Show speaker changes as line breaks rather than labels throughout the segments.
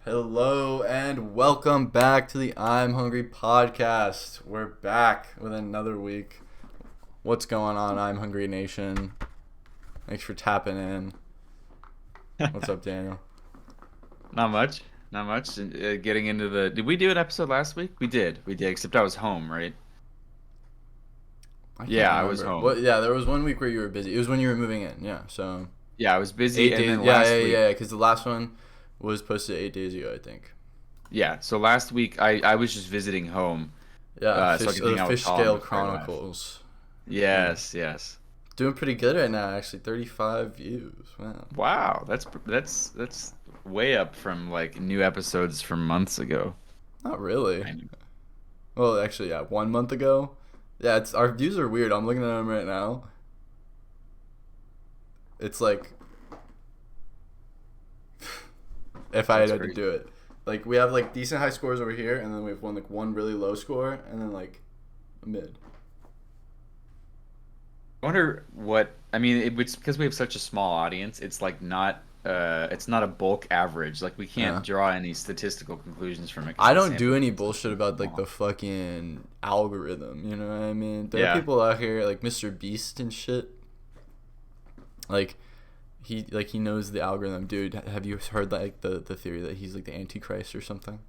Hello and welcome back to the I'm Hungry podcast. We're back with another week. What's going on, I'm Hungry Nation? Thanks for tapping in. What's up, Daniel?
Not much. Not much. Getting into the. Did we do an episode last week? We did. We did. Except I was home, right?
I can't
Yeah, I was
remember.
home.
Well, yeah, there was one week where you were busy. It was when you were moving in. Yeah, so
Yeah, I was busy,
8
and
days.
then
Yeah,
last
yeah,
week.
yeah. Because the last one was posted 8 days ago, I think.
Yeah, so last week I was just visiting home,
Yeah,
so I
fish,
could hang
the
out with
Fish
Colin
Scale
before I left.
Chronicles. Yeah,
Yes.
doing pretty good right now. Actually, 35 views. Wow.
Wow, that's way up from like new episodes from months ago.
Not really.
I know.
Well, actually, yeah, 1 month ago. Yeah, it's our views are weird. I'm looking at them right now. It's like if I
That's
had to
crazy.
do it, like we have like decent high scores over here, and then we have one really low score, and then like a mid.
I wonder what I mean. It's because we have such a small audience. It's not a bulk average. Like we can't
Yeah.
draw any statistical conclusions from it because
I
the
don't do
sample
any
size is
bullshit
so
about like the
small.
fucking algorithm. You know what I mean? There are
Yeah.
people out here like Mr. Beast and shit. Like he knows the algorithm, dude. Have you heard like the theory that he's like the Antichrist or something?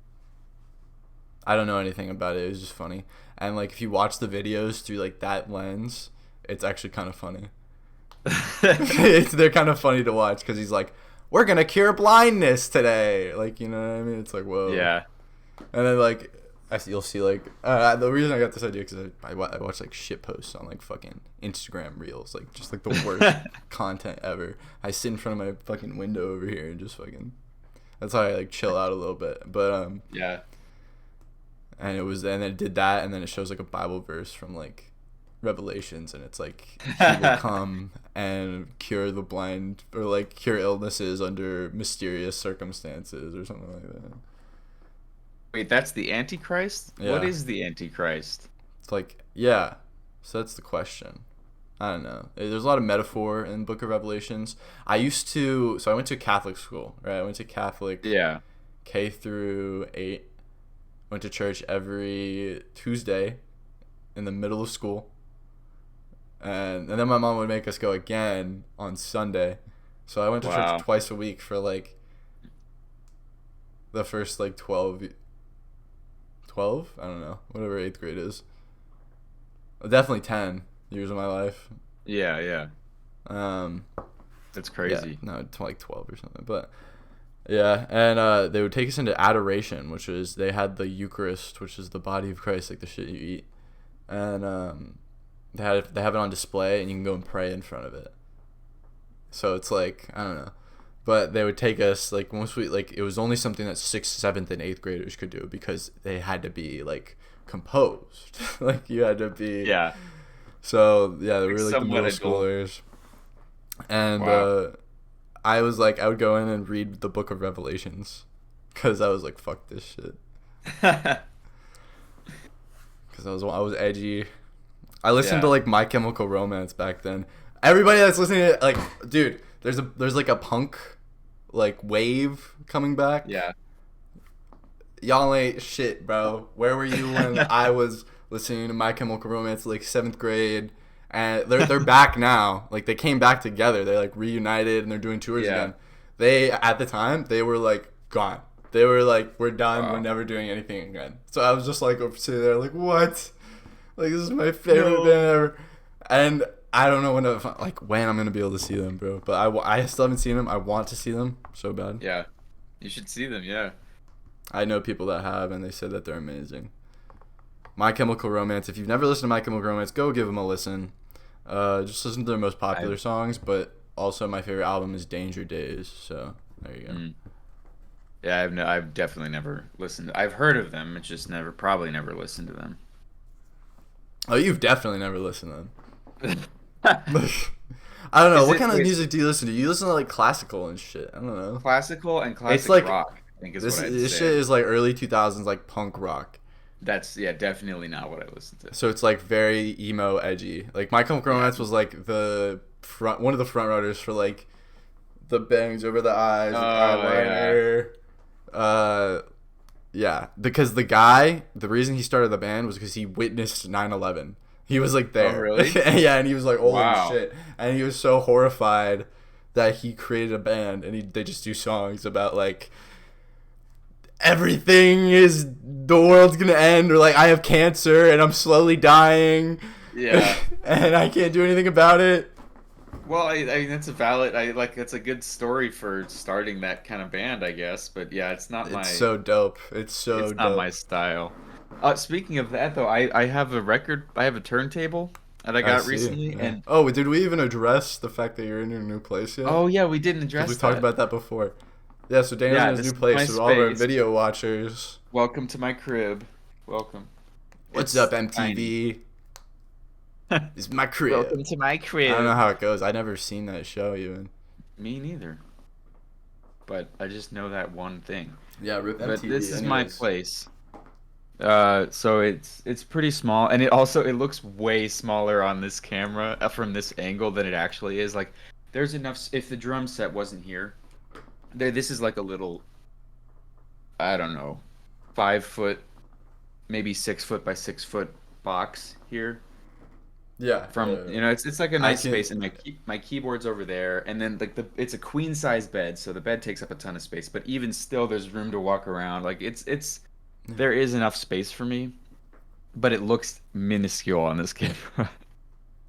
I don't know anything about it. It was just funny. And like if you watch the videos through like that lens, it's actually kind of funny. They're kind of funny to watch because he's like, "We're gonna cure blindness today." Like you know what I mean? It's like whoa.
Yeah.
And then like you'll see like the reason I got this idea because I watch like shit posts on like fucking Instagram reels, like just like the worst content ever. I sit in front of my fucking window over here and just fucking. That's how I like chill out a little bit. But
Yeah.
and then it did that, and then it shows like a Bible verse from like Revelations, and it's like he will come and cure the blind or like cure illnesses under mysterious circumstances or something like that.
Wait, that's the Antichrist? What
Yeah,
is the Antichrist?
it's like yeah. So that's the question. I don't know. There's a lot of metaphor in Book of Revelations. I went to Catholic school, right? I went to Catholic
Yeah.
K through 8. Went to church every Tuesday in the middle of school. And then my mom would make us go again on Sunday. So I went to church
Wow.
twice a week for like the first like 12, I don't know, whatever 8th grade is. Definitely 10 years of my life.
Yeah.
Um,
That's
yeah,
crazy.
no, like 12 or something. But yeah, and they would take us into adoration, which is they had the Eucharist, which is the body of Christ, like the shit you eat. And they have it on display, and you can go and pray in front of it. So it's like I don't know, but they would take us like once we like it was only something that sixth, seventh, and eighth graders could do because they had to be like composed, like you had to be.
Yeah.
So yeah, they
Like
were like the
somewhat
middle
adult.
schoolers, and
Wow.
I was like I would go in and read the Book of Revelations, because I was like fuck this shit, because I was edgy. I listened to
Yeah.
like My Chemical Romance back then. Everybody that's listening to it, like, dude, there's like a punk like wave coming back.
Yeah.
Y'all ain't shit, bro. Where were you when I was listening to My Chemical Romance like 7th grade? And they're back now. Like they came back together. They like reunited and they're doing tours
Yeah.
again. They at the time they were like gone. They were like we're done. We're
Wow.
never doing anything again. So I was just like sitting there like what? Like this is my favorite band
No.
ever. And I don't know when I'm gonna be able to see them, bro. But I still haven't seen them. I want to see them so bad.
Yeah. You should see them, yeah.
I know people that have, and they said that they're amazing. My Chemical Romance. If you've never listened to My Chemical Romance, go give them a listen. Just listen to their most
I
popular songs, but also my favorite album is Danger Days. So there you go.
mm. Yeah, I've definitely never listened. I've heard of them, it's just probably never listened to them.
Oh, you've definitely never listened to them. I don't know.
Is
What
it
kind of
wait,
music do you listen to? You listen to like classical and shit. I don't know.
classical and
It's
classic
like
rock, I think is
this.
what I'd
This shit
say.
is like early 2000s like punk rock.
That's yeah, definitely not what I listen to.
So it's like very emo, edgy. Like My Chemical
Yeah.
Romance was like one of the front runners for like the bangs over the eyes with
Oh yeah.
eyeliner. Uh, yeah, because the reason he started the band was because he witnessed 9/11. He was like
Oh,
there.
really?
Yeah, and he was like, holy
Wow.
shit. And he was so horrified that he created a band and they just do songs about like everything is the world's gonna end, or like I have cancer and I'm slowly dying
Yeah.
and I can't do anything about it.
Well, I mean that's a valid. I like that's a good story for starting that kind of band, I guess. But yeah,
It's so dope. It's so
it's not my
dope.
style. Speaking of that though, I have a record. I have a turntable that I
I
got
see.
recently,
Yeah.
and
Oh, did we even address the fact that you're in your new place yet?
oh yeah, we didn't
Because we
address
talked
that.
about that before. Yeah, so Daniel's in
Yeah,
his
this
new
is my
place. So all of our
space.
video watchers,
Welcome to my crib. Welcome.
what's up,
It's tiny.
MTV? This is my crib.
Welcome to my
I don't know
crib.
how it goes. I never seen that show even.
Me neither. But I just know that one thing.
Yeah, rip
But
MTV.
this is my
Anyways,
place. So it's pretty small, and it looks way smaller on this camera from this angle than it actually is. Like, there's enough. If the drum set wasn't here, this is like a little, I don't know, 5 foot, maybe 6 foot by 6 foot box here.
yeah,
From it's like a
I
nice
can.
space, and my keyboard's over there, and then like it's a queen size bed, so the bed takes up a ton of space. But even still, there's room to walk around. Like it's there is enough space for me, but it looks minuscule on this camera.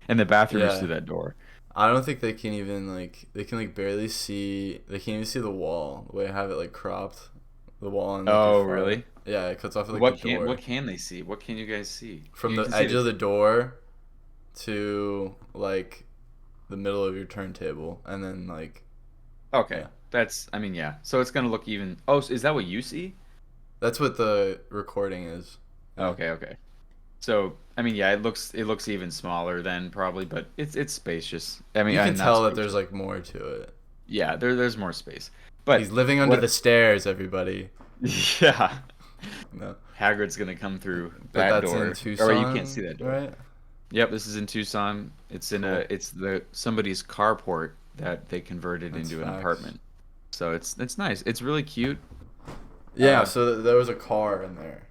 And the bathroom is through
Yeah,
that door.
I don't think they can even like they can like barely see. They can't even see the wall the way I have it like cropped. The wall on like your
Oh,
far.
really?
Yeah, it cuts off like the
What
door
can they see? What can you guys see?
from
You
the
can see
edge of
this.
the door to like the middle of your turntable, and then like
Okay,
yeah,
I mean, yeah. So it's gonna look even. Oh, is that what you see?
that's what the recording is. Yeah,
Okay, okay. So I mean, yeah, it looks even smaller then probably, but it's spacious. I mean,
you can
not
tell that there's
spacious.
like more to it.
Yeah, there's more space.
He's
But
living under
what?
the stairs, everybody.
Yeah,
No,
Hagrid's gonna come through
but
that
that's in
door. Or wait, you can't see
Tucson,
that door.
right?
Yep, this is in Tucson.
Cool.
It's the somebody's carport that they converted
That's
into an
facts.
apartment. So it's nice. It's really cute.
Yeah,
Uh,
so there was a car in there.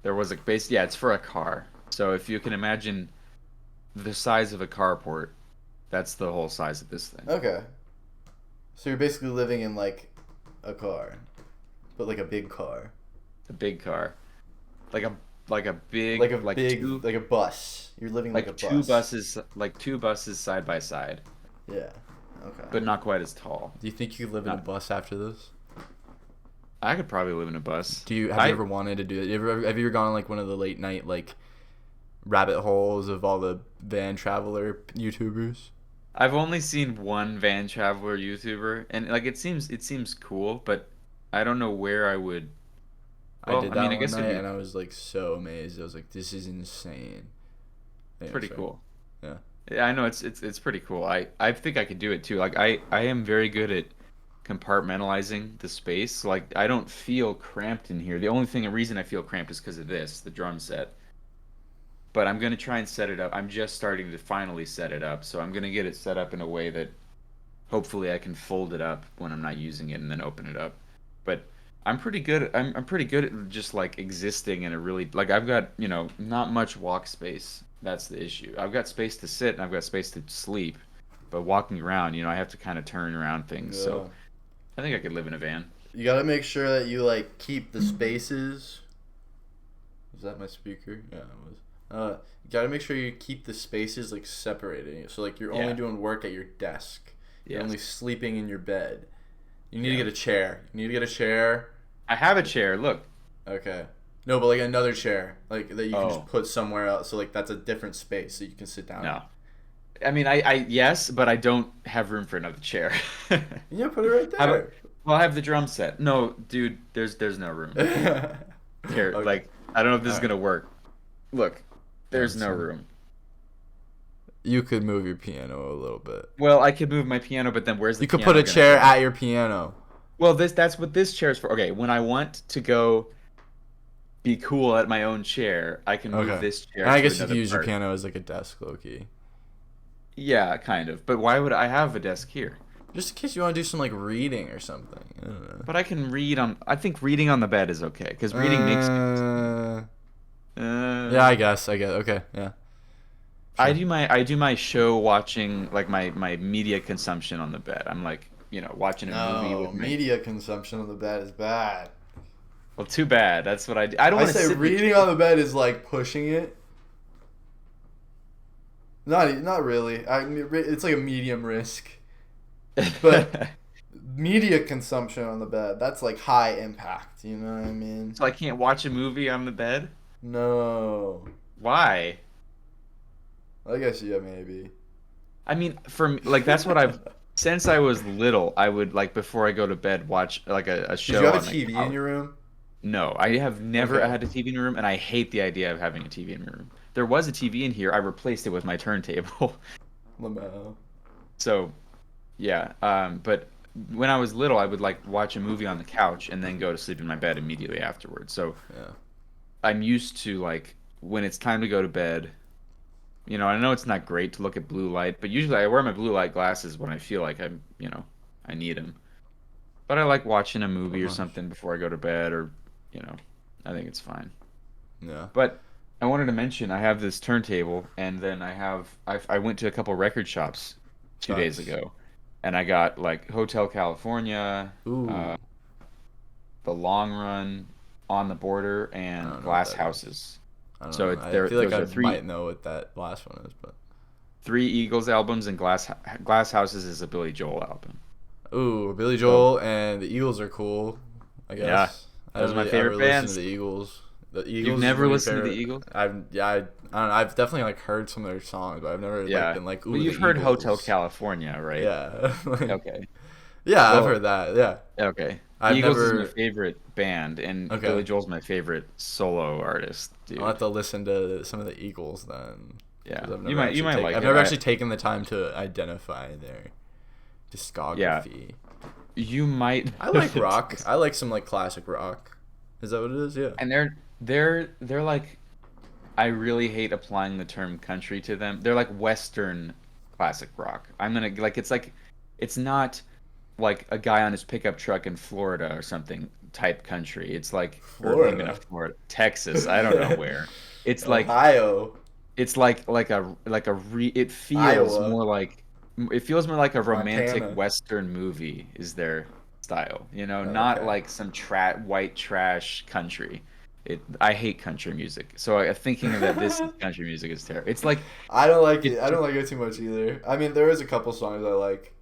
there was a base. Yeah, it's for a car. So if you can imagine the size of a carport, that's the whole size of this thing.
Okay. So you're basically living in like a car, but like a big car.
A big car, like a like a
Like
big
a big,
two
like a bus. You're living like a bus.
like two buses side by side,
Yeah. Okay.
but not quite as tall.
Do you think you could live in a
Not.
bus after this?
I could probably live in a bus.
Have you ever wanted to do that? Have you ever gone on like one of the late night like rabbit holes of all the van traveler YouTubers?
I've only seen one van traveler YouTuber, and like it seems cool, but I don't know where I would.
I
Well,
did
I mean,
that
I
one
guess it'd
night
be
and I was like so amazed. I was like, this is insane. Yeah,
pretty
sorry.
cool.
Yeah.
Yeah, I know it's pretty cool. I think I could do it too. Like I am very good at compartmentalizing the space. Like I don't feel cramped in here. The only reason I feel cramped is because of this, the drum set. But I'm gonna try and set it up. I'm just starting to finally set it up, so I'm gonna get it set up in a way that hopefully I can fold it up when I'm not using it and then open it up. But I'm pretty good at just like existing in a really like I've got, not much walk space. That's the issue. I've got space to sit and I've got space to sleep. But walking around, I have to kind of turn around things.
Yeah.
So I think I could live in a van.
You gotta make sure that you like keep the spaces. Was that my speaker? Yeah, it was. You gotta make sure you keep the spaces like separated. So like you're only
Yeah.
doing work at your desk. You're only
Yes.
sleeping in your bed. You need to
Yeah.
get a chair. You need to get a chair.
I have a chair. Look.
Okay. No, but like another chair, like that you can
Oh,
just put somewhere else. So like that's a different space so you can sit down in.
no. I mean, I yes, but I don't have room for another chair.
Yeah, put it right
How about,
there.
well, I have the drum set. No, dude, there's no room. Here,
Okay.
like, I don't know if this
All
is
right.
gonna work. Look, there's no
So
room.
you could move your piano a little bit.
Well, I could move my piano, but then where's the
You could put
piano
a
gonna
chair
go?
at your piano.
Well, that's what this chair is for. Okay, when I want to go be cool at my own chair, I can move
Okay.
this chair
And I
to
guess you could
another
use your
part.
piano as like a desk, low key.
Yeah, kind of. But why would I have a desk here?
Just in case you want to do some like reading or something. I don't know.
But I can read on. I think reading on the bed is okay because reading makes me.
Uh, yeah,
Uh,
I guess. I guess. Okay. Yeah.
I
Sure.
do my show watching like my media consumption on the bed. I'm like watching a movie
No,
with my.
media consumption on the bed is bad.
Well, too bad. That's what I do. I don't
I
want to
say
sit there.
reading on the bed is like pushing it. Not really. I mean, it's like a medium risk. But media consumption on the bed, that's like high impact. You know what I mean?
So I can't watch a movie on the bed.
No.
Why?
I guess yeah, maybe.
I mean, for me, like that's what I've since I was little. I would like before I go to bed watch like a
Did you
show
have a
on the
TV in
couch.
your room?
No, I have never
Okay.
had a TV in my room, and I hate the idea of having a TV in my room. There was a TV in here. I replaced it with my turntable.
Lamau.
So yeah, but when I was little, I would like watch a movie on the couch and then go to sleep in my bed immediately afterwards. So
Yeah.
I'm used to like when it's time to go to bed. I know it's not great to look at blue light, but usually I wear my blue light glasses when I feel like I need them. But I like watching a
Not
movie or
much.
something before I go to bed, or you know, I think it's fine.
Yeah.
But I wanted to mention I have this turntable, and then I went to a couple record shops 2 days
Facts.
ago, and I got like Hotel California,
Ooh.
The Long Run, On the Border,
I
and
don't know what
Glass
that is.
Houses.
I don't
So
know.
it's
I
there.
feel like
Those
I
are
might know what that last one is, but
three Eagles albums, and Glass Houses is a Billy Joel album.
ooh, Billy
So
Joel and the Eagles are cool. I
yeah,
guess I
those
don't
are my
really ever
favorite
listen to
bands.
the Eagles. The
You've
Eagles is one
never
of your
listened to the
favorite.
Eagles?
I've yeah, I don't know. I've definitely like heard some of their songs, but I've never like
Yeah.
been like
Well,
ooh the
you've heard Hotel
Eagles.
California, right?
Yeah, like,
Okay.
yeah, I've
Well,
heard that. Yeah,
okay.
I've
Eagles is my
never.
favorite band, and
Okay,
Billy Joel's my favorite solo artist,
I'll have
dude.
to listen to some of the Eagles then,
Yeah.
because I've
You
never
might you
actually
might
take.
like
I've
it.
never actually taken the time to identify their
Yeah.
discography.
You might
I like rock. I like some like classic rock. Is that what it is? Yeah.
and they're like I really hate applying the term country to them. They're like Western classic rock. I'm gonna like it's not like a guy on his pickup truck in Florida or something type country. It's like or maybe not
Florida.
Florida, Texas. I don't know where. It's like
Ohio.
it's it feels
Iowa.
more like a romantic
Montana.
Western movie is their style, not
Okay.
like some white trash country. I hate country music. So thinking that this is country music is terrible. It's like
I don't like
it
it. I don't like it too much either. I mean, there is a couple songs I like.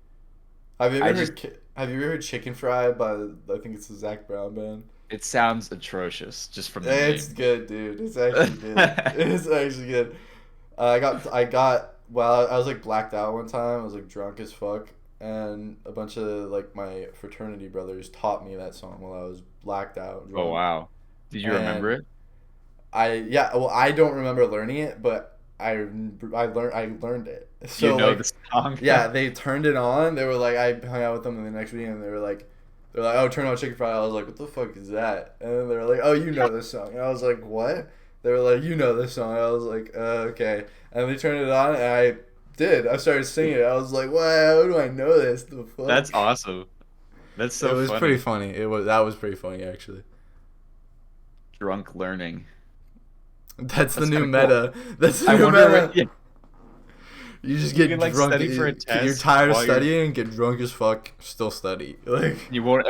Have you
I
ever
just
heard Have you ever heard Chicken Fry by I think it's the Zach Brown band?
it sounds atrocious just from the
It's
name.
good, dude. It's actually good. It's actually good. Well, I was like blacked out one time. I was like drunk as fuck, and a bunch of like my fraternity brothers taught me that song while I was blacked out,
Oh
drunk.
wow. Did you remember
And
it?
I don't remember learning it, but I learned it.
You
So
know
like
the song?
yeah, they turned it on. They were like, I hung out with them the next week, and they're like, oh, turn on Chicken Fry. I was like, what the fuck is that? And then they were like, oh, you know this song. And I was like, what? They were like, you know this song. I was like, okay. And they turned it on, and I did. I started singing it. I was like, wow, how do I know this? The fuck?
That's awesome. That's
It
so
was pretty
funny.
funny. That was pretty funny actually.
Drunk learning.
That's the
That's
new
kind of cool.
meta. That's the
I
new
wonder
meta.
yeah,
You just
you
get
can like
drunk.
study for a
You're
test
tired of
while you're
studying, get drunk as fuck, still study. Like
you won't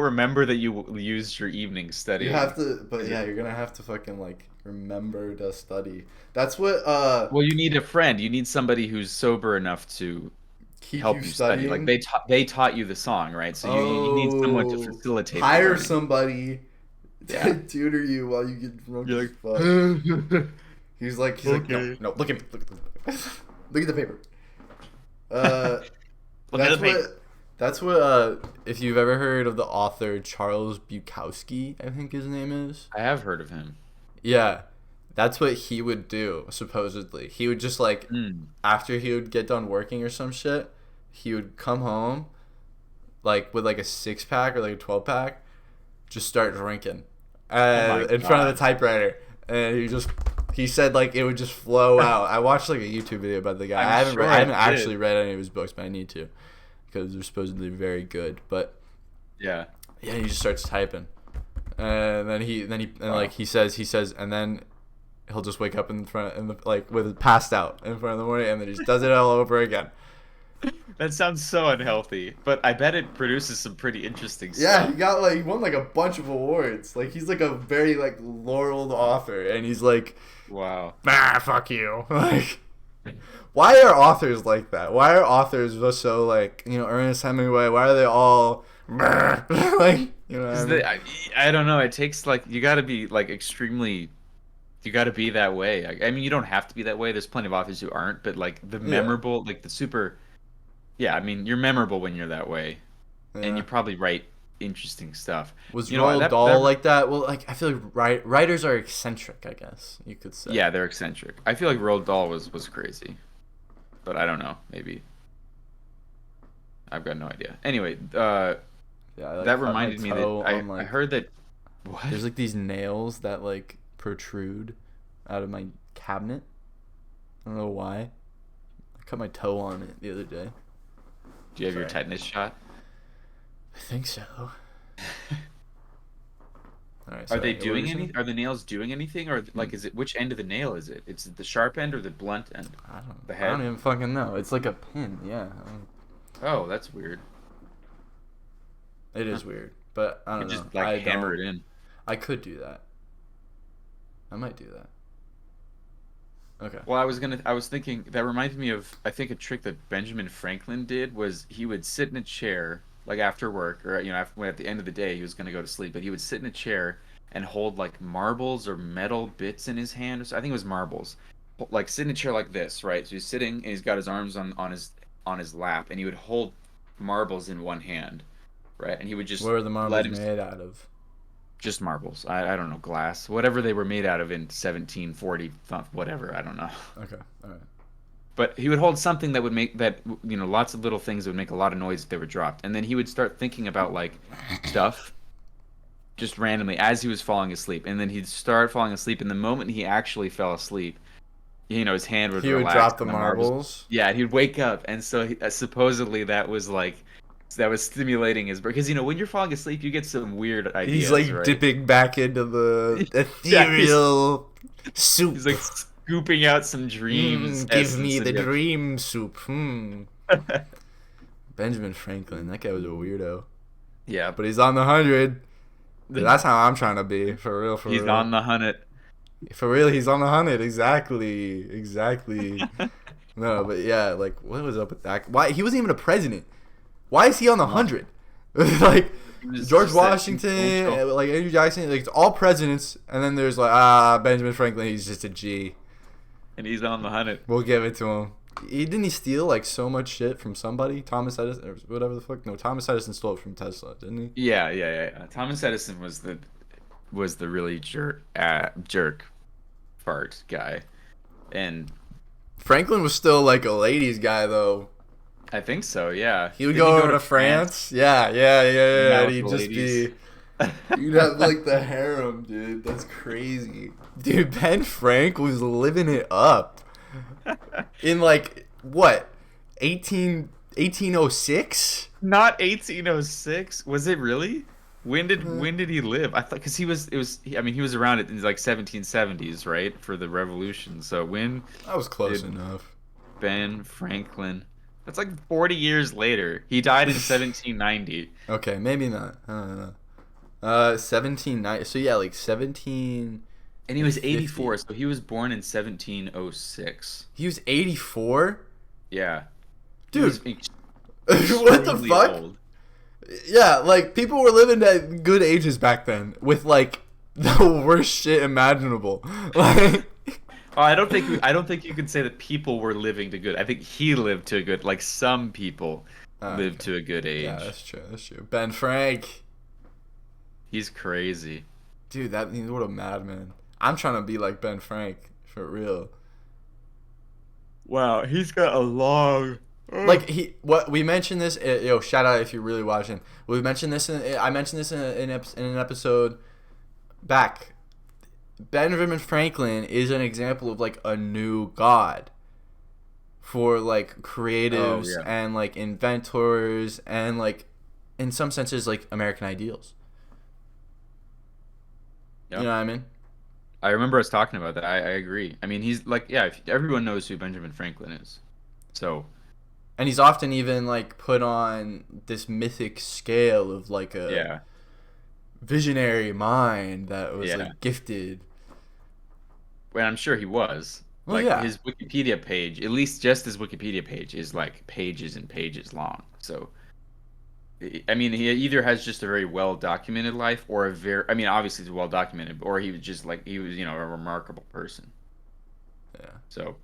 remember that you used your evening
you have
studying.
to, but
'Cause
yeah, you're gonna have to fucking like remember to study. That's what
well, you need a friend. You need somebody who's sober enough to
keep you
help you study. Like
studying.
they taught you the song, right? So you need someone to
Oh,
facilitate the
hire
learning.
somebody to
Yeah.
tutor you while you get drunk
You're
as fuck.
like,
He's like, no,
okay.
no, look at me, look at the paper. Uh,
Look at the
that's
paper.
that's what. If you've ever heard of the author Charles Bukowski, I think his name is.
I have heard of him.
Yeah, that's what he would do. Supposedly, he would just like
Mm.
after he would get done working or some shit, he would come home, like with like a 6 pack or like a 12 pack, just start drinking,
Oh my
in front of
God.
the typewriter, and he said like it would just flow out. I watched like a YouTube video about the guy.
I'm sure
I
I
haven't actually
did.
read any of his books, but I need to, because they're supposedly very good. But
Yeah.
yeah, he just starts typing, and then
Wow.
like he says, and then he'll just wake up like with passed out in front of the morning, and then he just does it all over again.
That sounds so unhealthy, but I bet it produces some pretty interesting
Yeah,
stuff.
he won like a bunch of awards. Like he's like a very like laureled author, and he's like,
Wow.
fuck you. Like, why are authors like that? Why are authors just so like Ernest Hemingway? Why are they all like what I
Because
mean?
I don't know. It takes like you got to be like extremely. You got to be that way. I mean, you don't have to be that way. There's plenty of authors who aren't, but like the
Yeah,
memorable, like the super. Yeah, I mean, you're memorable when you're that way, and
yeah.
you probably write interesting stuff.
Was
You know,
Roald
that
Dahl like that? Well, like I feel like writers are eccentric. I guess you could say.
yeah, they're eccentric. I feel like Roald Dahl was crazy, but I don't know. Maybe I've got no idea. Anyway,
Yeah, I like
that
cut my
reminded me that
toe on
I
like
heard that what?
there's like these nails that like protrude out of my cabinet. I don't know why. I cut my toe on it the other day.
Do you have your
Sorry.
tetanus shot?
I think so. All right.
Are
Sorry.
they
What were you
doing any?
saying?
Are the nails doing anything, or
Hmm.
like is it which end of the nail is it? It's the sharp end or the blunt end? The
I don't
head?
even fucking know. It's like a pin. Yeah.
Oh, that's weird.
It
Huh.
is weird, but I
You
don't
could
know.
just like
I
hammer
don't.
it in.
I could do that. I might do that. Okay.
Well, I was thinking that reminded me of I think a trick that Benjamin Franklin did was he would sit in a chair like after work or after at the end of the day he was going to go to sleep, but he would sit in a chair and hold like marbles or metal bits in his hand. I think it was marbles. Like sit in a chair like this, right? So he's sitting and he's got his arms on his lap and he would hold marbles in one hand, right? And he would just
What are the
let
marbles
him
made out of?
just marbles. I don't know, glass, whatever they were made out of in 1740, whatever. I don't know.
Okay. All right.
But he would hold something that would make that lots of little things that would make a lot of noise if they were dropped, and then he would start thinking about like stuff just randomly as he was falling asleep, and then he'd start falling asleep, and the moment he actually fell asleep, his hand would
He would
relax
drop the
and the marbles.
marbles.
Yeah, he'd wake up, and so supposedly that was stimulating his brain because when you're falling asleep, you get some weird
He's
ideas,
like
right?
dipping back into the
Yeah,
ethereal
he's
soup.
like scooping out some dreams
Give me
essence,
the
and
dream soup. Benjamin Franklin, that guy was a weirdo.
yeah,
But he's on the 100. Dude, that's how I'm trying to be. For real, for
he's
real.
on the hunt.
For real, he's on the 100. Exactly. Exactly. No, but yeah, like, what was up with that? Why? He wasn't even a president. Why is he on the
No,
100? Like,
he was
George
just that
Washington,
influential.
like Andrew Jackson, like, it's all presidents. And then there's, like, Benjamin Franklin, he's just a G.
And he's on the hunt.
We'll give it to him. Didn't he steal, like, so much shit from somebody? Thomas Edison, or whatever the fuck? No, Thomas Edison stole it from Tesla, didn't he?
Yeah. Thomas Edison was the really jerk fart guy, and
Franklin was still, like, a ladies' guy, though.
I think so. Yeah,
He would
didn't
go
he
over to France. Yeah.
Hang out
And
with
he'd
the
just
ladies.
be. You'd have like the harem, dude. That's crazy. Dude, Ben Frank was living it up. In like, what? 1806?
Not 1806. Was it really? When did he live? I thought because I mean he was around it in like 1770s, right, for the revolution. So when
That was close
did
enough.
Ben Franklin? That's like 40 years later. He died in 1790.
Okay, maybe not. I don't know. 1790. So yeah, like 1750.
And he was 84, so he was born in 1706.
He was 84?
Yeah. He
Dude,
was
what the
extremely
fuck?
old.
Yeah, like people were living at good ages back then with like the worst shit imaginable. Like,
Oh, I don't think you can say that people were living to good. I think he lived to a good, like some people lived
okay.
to a good age.
Yeah, that's true. That's true. Ben Frank,
He's crazy.
dude, what a madman. I'm trying to be like Ben Frank for real.
Wow, he's got a long.
Like what we mentioned this. Yo, shout out if you're really watching. We mentioned this. I mentioned this in an episode back. Benjamin Franklin is an example of like a new god. for like
Oh
creatives
yeah.
and like inventors and like in some senses like American ideals. You
Yep.
know what I mean?
I remember us talking about that. I agree. I mean, he's like, yeah, everyone knows who Benjamin Franklin is. So,
And he's often even like put on this mythic scale of like a
yeah.
visionary mind that was
Yeah.
like gifted.
Well, I'm sure he was.
Well,
Like
yeah,
his Wikipedia page, at least just his Wikipedia page is like pages and pages long. So, I mean, he either has just a very well documented life or a very, I mean, obviously it's well documented, or he was just like, he was, a remarkable person.
yeah.
So,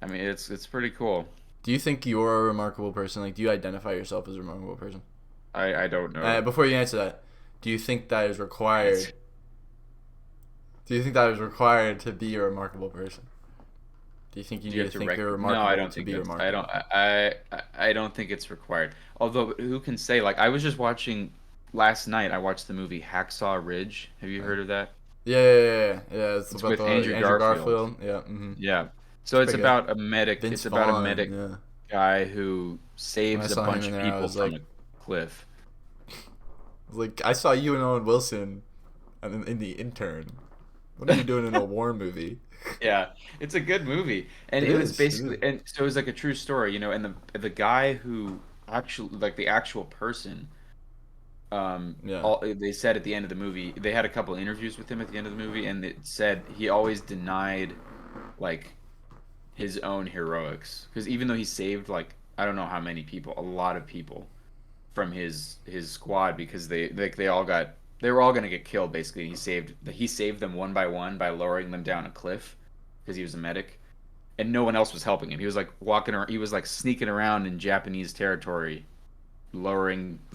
I mean, it's pretty cool.
Do you think you're a remarkable person? Like, do you identify yourself as a remarkable person?
I don't know.
Before you answer that, do you think that is
Answer.
required? Do you think that is required to be a remarkable person? Do you think you
Do
need
you
to
have to
think you're
No, I
remarkable
don't
to
think
be
that's.
remarkable?
I don't think it's required. Although, who can say? Like, I was just watching last night. I watched the movie Hacksaw Ridge. Have you
Uh,
heard of that?
yeah. It's
It's
about
with
the
Andrew
Andrew
Garfield.
Garfield. Yeah, mm-hmm.
Yeah.
It's
So it's
pretty good.
about a medic.
Vince
It's about a
Vaughn.
medic
Yeah.
guy who
When I
saves a
saw him
bunch
in
of
there, I
people
was
from a
like,
cliff.
I saw you and Owen Wilson, in the intern. What are you doing in a war movie?
Yeah, it's a good movie, and
It
it was
is. It is.
basically, and so it was like a true story, and the guy who actually, like the actual person,
Yeah.
all they said at the end of the movie, they had a couple interviews with him at the end of the movie, and it said he always denied like his own heroics because even though he saved like I don't know how many people, a lot of people from his squad because they were all gonna get killed basically. He saved them one by one by lowering them down a cliff because he was a medic and no one else was helping him. He was like walking around, he was like sneaking around in Japanese territory,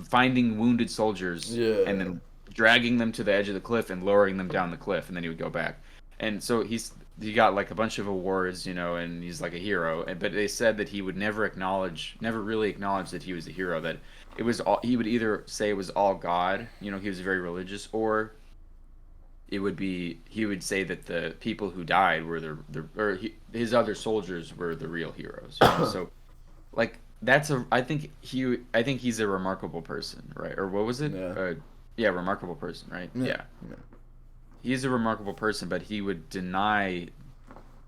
finding wounded soldiers and
Yeah.
then dragging them to the edge of the cliff and lowering them down the cliff, and then he would go back. And so he got like a bunch of awards, and he's like a hero. But they said that he would never really acknowledge that he was a hero. That it was all he would either say it was all God, he was very religious, or it would be he would say that the people who died were his other soldiers were the real heroes. So like that's a I think he's a remarkable person, right? Or what was it?
Yeah.
Yeah, remarkable person, right?
Yeah.
Yeah.
Yeah.
He's a remarkable person, but he would deny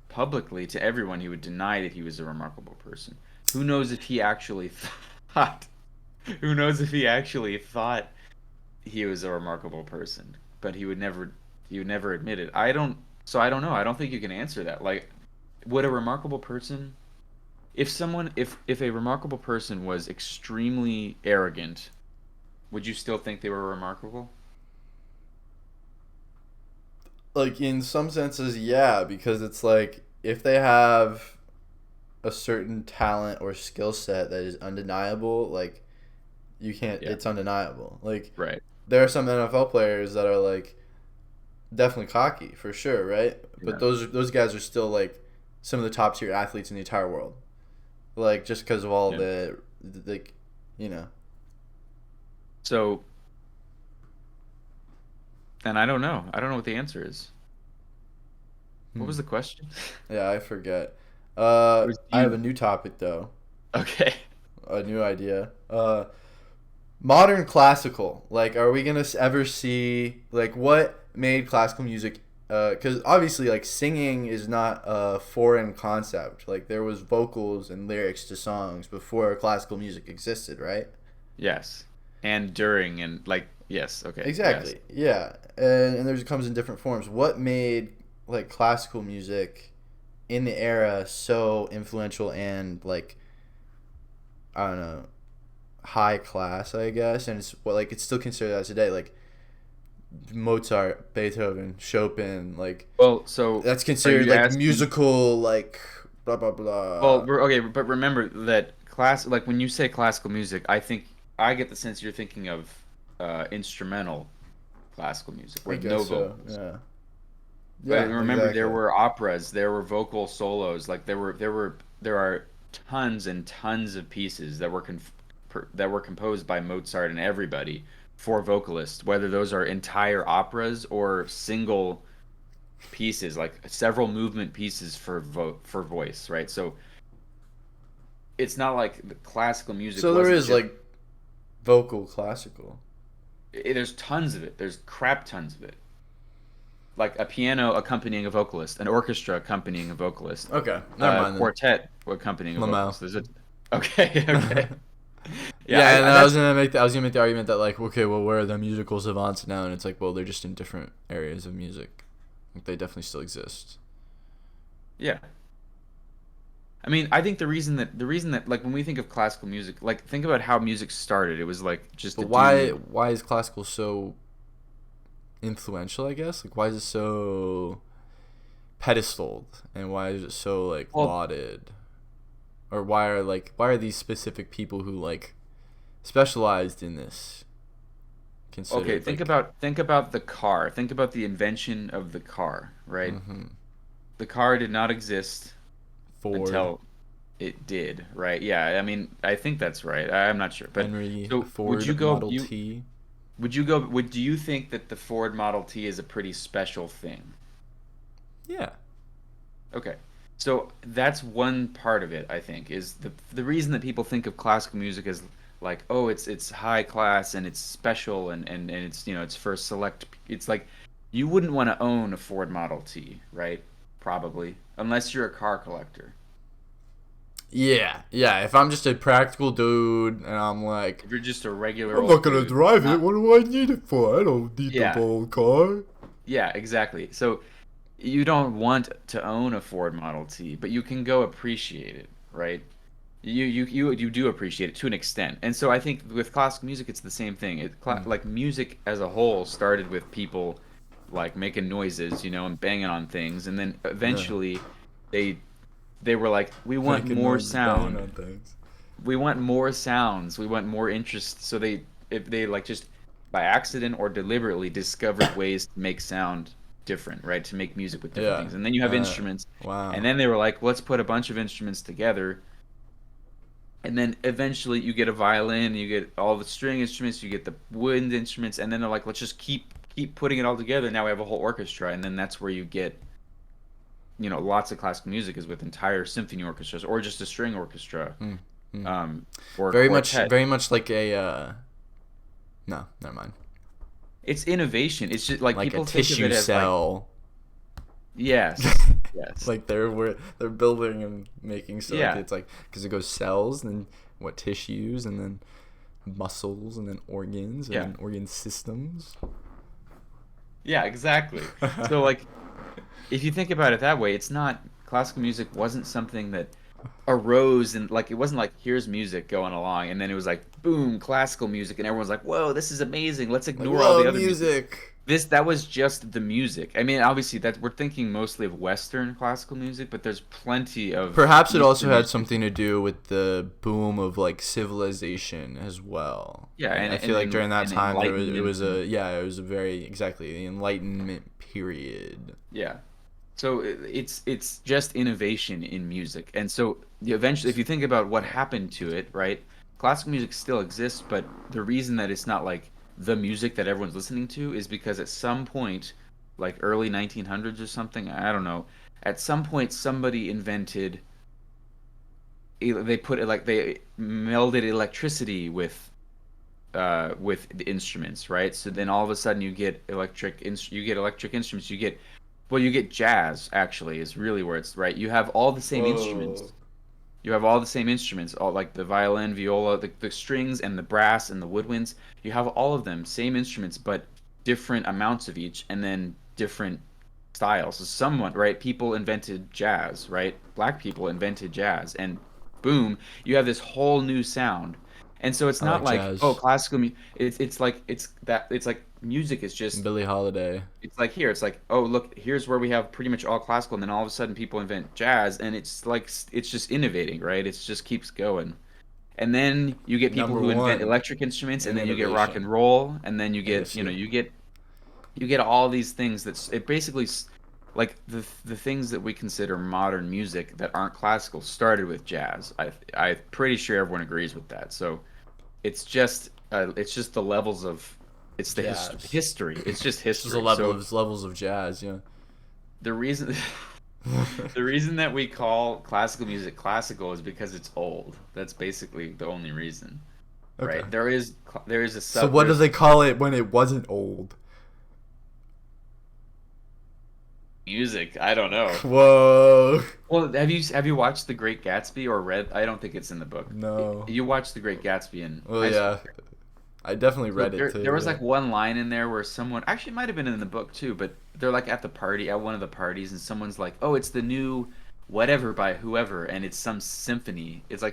publicly to everyone, he would deny that he was a remarkable person. Who knows if he actually thought who knows if he actually thought he was a remarkable person, but he would never admit it. I don't know. I don't think you can answer that. Like would a remarkable person if a remarkable person was extremely arrogant, would you still think they were remarkable?
Like in some senses, yeah, because it's like if they have a certain talent or skill set that is undeniable, like you can't.
Yeah.
It's undeniable. Like
Right.
there are some NFL players that are like definitely cocky for sure, right? But
Yeah.
those guys are still like some of the top tier athletes in the entire world. Like just because of all
Yeah.
like, you know.
So, and I don't know. I don't know what the answer is. What
Hmm.
was the question?
Yeah, I forget.
It was
I have
you.
a new topic though,
Okay.
a new idea. Modern classical. Like, are we gonna ever see like what made classical music? Because obviously, like singing is not a foreign concept. Like there was vocals and lyrics to songs before classical music existed, right?
Yes. And during and like yes. Okay. Yes.
Exactly. Yeah, and there's comes in different forms. What made like classical music in the era so influential and like I don't know high class, I guess, and it's well, like it's still considered that today. Like Mozart, Beethoven, Chopin, like
Well, so
that's
are
considered
you
like
asking?
musical, like blah blah
Well,
blah.
okay, but remember that like when you say classical music, I think I get the sense you're thinking of instrumental classical music
I
with no
guess so.
vocals.
Yeah.
But
Yeah.
remember, there
Exactly.
were operas, there were vocal solos, like there are tons and tons of pieces that were composed by Mozart and everybody for vocalists, whether those are entire operas or single pieces, like several movement pieces for voice, right? So it's not like the classical music
So there
wasn't
is
just.
like vocal classical.
There's tons of it. There's crap tons of it. Like a piano accompanying a vocalist, an orchestra accompanying a vocalist,
Okay, never
a
mind then.
quartet accompanying a
Lamau.
vocalist. There's a okay, okay. Yeah,
Yeah, and
I
then
that's
I was gonna make the argument that like, okay, well, where are the musical savants now? And it's like, well, they're just in different areas of music. Like, they definitely still exist.
yeah. I mean, I think the reason that like when we think of classical music, like think about how music started. It was like just
But
a dude.
why is classical so influential? I guess like why is it so pedestaled and why is it so like
Well,
lauded? Or why are these specific people who like specialized in this
okay,
considered
think
like
about think about the car. Think about the invention of the car, right?
hmm
The car did not exist
Ford,
until it did, right? Yeah, I mean, I think that's right. I'm not sure. But
Henry
so
Ford Model T?
do you think that the Ford Model T is a pretty special thing?
Yeah.
Okay. So that's one part of it, I think, is the reason that people think of classical music as like, oh, it's high class and it's special and it's, it's for select. It's like you wouldn't want to own a Ford Model T, right? Probably, unless you're a car collector.
Yeah, yeah. If I'm just a practical dude and I'm like,
If you're just a regular
I'm not
old
gonna
dude,
drive it.
not
What do I need it for? I don't need the
yeah,
old car.
yeah, exactly. So you don't want to own a Ford Model T, but you can go appreciate it, right? You do appreciate it to an extent. And so I think with classical music it's the same thing.
Mm,
Like music as a whole started with people like making noises, and banging on things, and then
yeah,
eventually they they were like, we want
making
more
noises, banging
sound.
on things.
We want more sounds. We want more interest. So if they like just by accident or deliberately discovered ways to make sound different, right? To make music with different
Yeah.
things. And then you have
Uh,
instruments. And
wow.
then they were like, let's put a bunch of instruments together. And then eventually you get a violin, you get all the string instruments, you get the wind instruments, and then they're like, let's just keep putting it all together. Now we have a whole orchestra, and then that's where you get, lots of classical music is with entire symphony orchestras or just a string orchestra,
Mm, mm.
um, or a quartet.
Very much like a. No, never mind.
It's innovation. It's just like
Like a
people think of
tissue
it as like,
cell.
yes, yes,
Like they're building and making so like
yeah,
it's like because it goes cells and then what tissues and then muscles and then organs and
yeah,
then organ systems.
yeah, exactly. So like, if you think about it that way, it's not classical music wasn't something that arose and like it wasn't like here's music going along and then it was like boom classical music and everyone's like whoa this is amazing let's
Like
ignore all
whoa
the other music.
music.
That was just the music. I mean, obviously that we're thinking mostly of Western classical music, but there's plenty of
Perhaps it also
Eastern
had
music.
something to do with the boom of like civilization as well.
Yeah,
Like I feel like during that
and
time it
enlightenment
was
and
it was a very exactly the Enlightenment period.
yeah. So it's just innovation in music. And so eventually if you think about what happened to it, right? Classical music still exists, but the reason that it's not like the music that everyone's listening to is because at some point, like early 1900s or something, I don't know, at some point somebody invented they put it like they melded electricity with the instruments, right? So then all of a sudden you get electric instruments, you get jazz actually is really where it's right. You have all the same
Whoa.
instruments. You have all the same instruments, all like the violin, viola, the strings and the brass and the woodwinds. You have all of them, same instruments, but different amounts of each and then different styles. So someone, right? People invented jazz, right? Black people invented jazz and boom, you have this whole new sound. And so it's
I
not
like
like, oh,
jazz.
it's like music is just
Billie Holiday.
it's like here it's like oh look here's where we have pretty much all classical and then all of a sudden people invent jazz and it's like it's just innovating, right? It just keeps going. And then you get people
Number
who invent
one
electric instruments and
in
then you get rock and
innovation.
roll and then you get
ASU.
you get all these things that's it basically like the things that we consider modern music that aren't classical started with jazz. I'm pretty sure everyone agrees with that. So it's just the levels of it's the
Jazz.
history. It's just
This is a
history. So
levels of jazz, yeah.
the reason The reason that we call classical music classical is because it's old. That's basically the only reason,
Okay.
right? There is a
So
sub
what do
there's
they call it when it wasn't old?
music. I don't know.
Whoa.
Well, have you watched The Great Gatsby or read? I don't think it's in the book.
No.
You watched The Great Gatsby in
Well,
high school.
yeah. I definitely
So
read it
there
too,
was
yeah.
like one line in there where someone actually it might have been in the book too, but they're like at the party at one of the parties and someone's like, "Oh, it's the new whatever by whoever," and it's some symphony. It's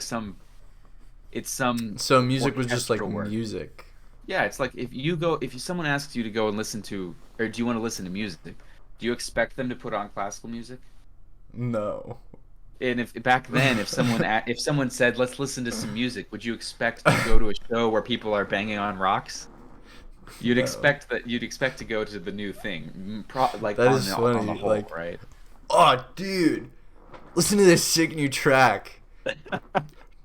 some
So music was just like
orchestral work.
music.
Yeah, it's like if someone asks you to go and listen to or do you want to listen to music? Do you expect them to put on classical music?
No.
And if back then, if someone said, "Let's listen to some music," would you expect to go to a show where people are banging on rocks?
No.
You'd expect to go to the new thing, like
That
on
is
the
funny.
whole,
Like,
right?
oh, dude, listen to this sick new track.